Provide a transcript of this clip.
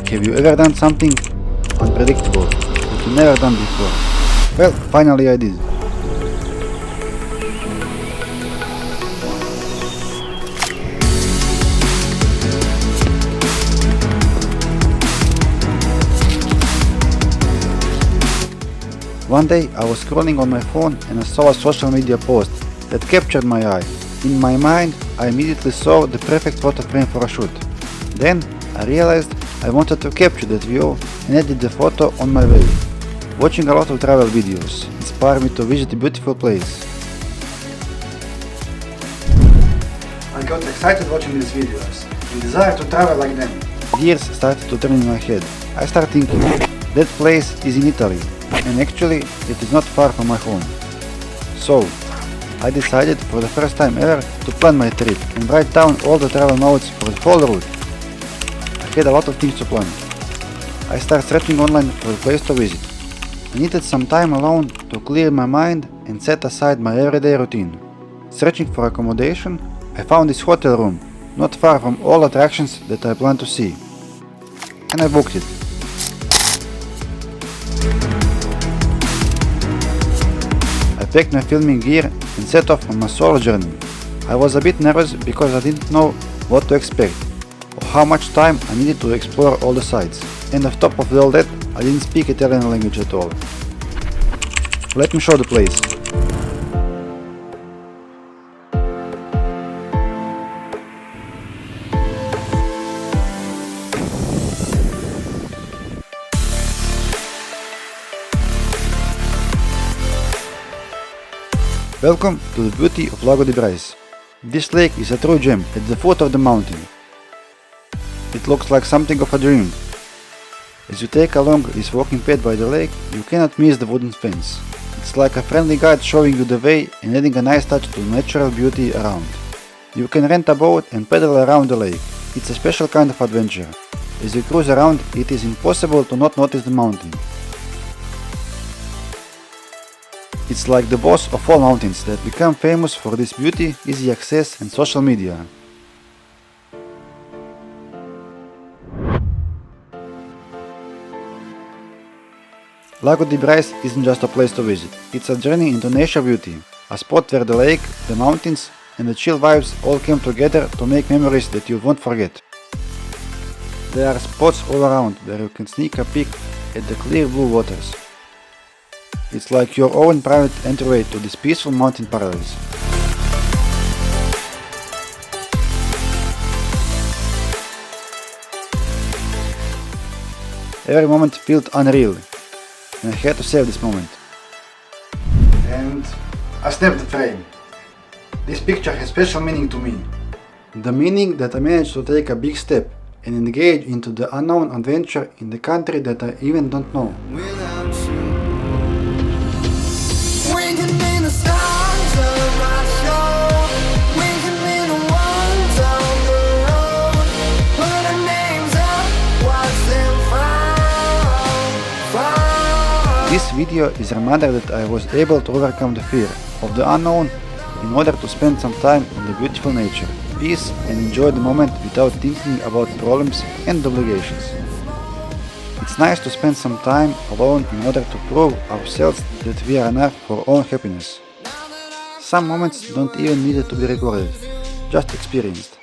Have you ever done something unpredictable that you never done before? Well, finally I did. One day I was scrolling on my phone and I saw a social media post that captured my eye. In my mind, I immediately saw the perfect photo frame for a shoot. Then I realized I wanted to capture that view and edit the photo on my way. Watching a lot of travel videos inspired me to visit a beautiful place. I got excited watching these videos and desire to travel like them. Gears started to turn in my head. I started thinking, that place is in Italy, and actually it is not far from my home. So I decided for the first time ever to plan my trip and write down all the travel notes for the whole route. I had a lot of things to plan. I started searching online for a place to visit. I needed some time alone to clear my mind and set aside my everyday routine. Searching for accommodation, I found this hotel room, not far from all attractions that I planned to see. And I booked it. I packed my filming gear and set off on my solo journey. I was a bit nervous because I didn't know what to expect or how much time I needed to explore all the sites. And on top of all that, I didn't speak Italian language at all. Let me show the place. Welcome to the beauty of Lago di Braies. This lake is a true gem at the foot of the mountain. It looks like something of a dream. As you take along this walking path by the lake, you cannot miss the wooden fence. It's like a friendly guide showing you the way and adding a nice touch to the natural beauty around. You can rent a boat and paddle around the lake. It's a special kind of adventure. As you cruise around, it is impossible to not notice the mountain. It's like the boss of all mountains that become famous for this beauty, easy access and social media. Lago di Braies isn't just a place to visit, it's a journey into nature beauty, a spot where the lake, the mountains and the chill vibes all came together to make memories that you won't forget. There are spots all around where you can sneak a peek at the clear blue waters. It's like your own private entryway to this peaceful mountain paradise. Every moment felt unreal, and I had to save this moment. And I snapped the frame. This picture has special meaning to me. The meaning that I managed to take a big step and engage into the unknown adventure in the country that I even don't know. This video is a reminder that I was able to overcome the fear of the unknown in order to spend some time in the beautiful nature, peace and enjoy the moment without thinking about problems and obligations. It's nice to spend some time alone in order to prove ourselves that we are enough for our own happiness. Some moments don't even need to be recorded, just experienced.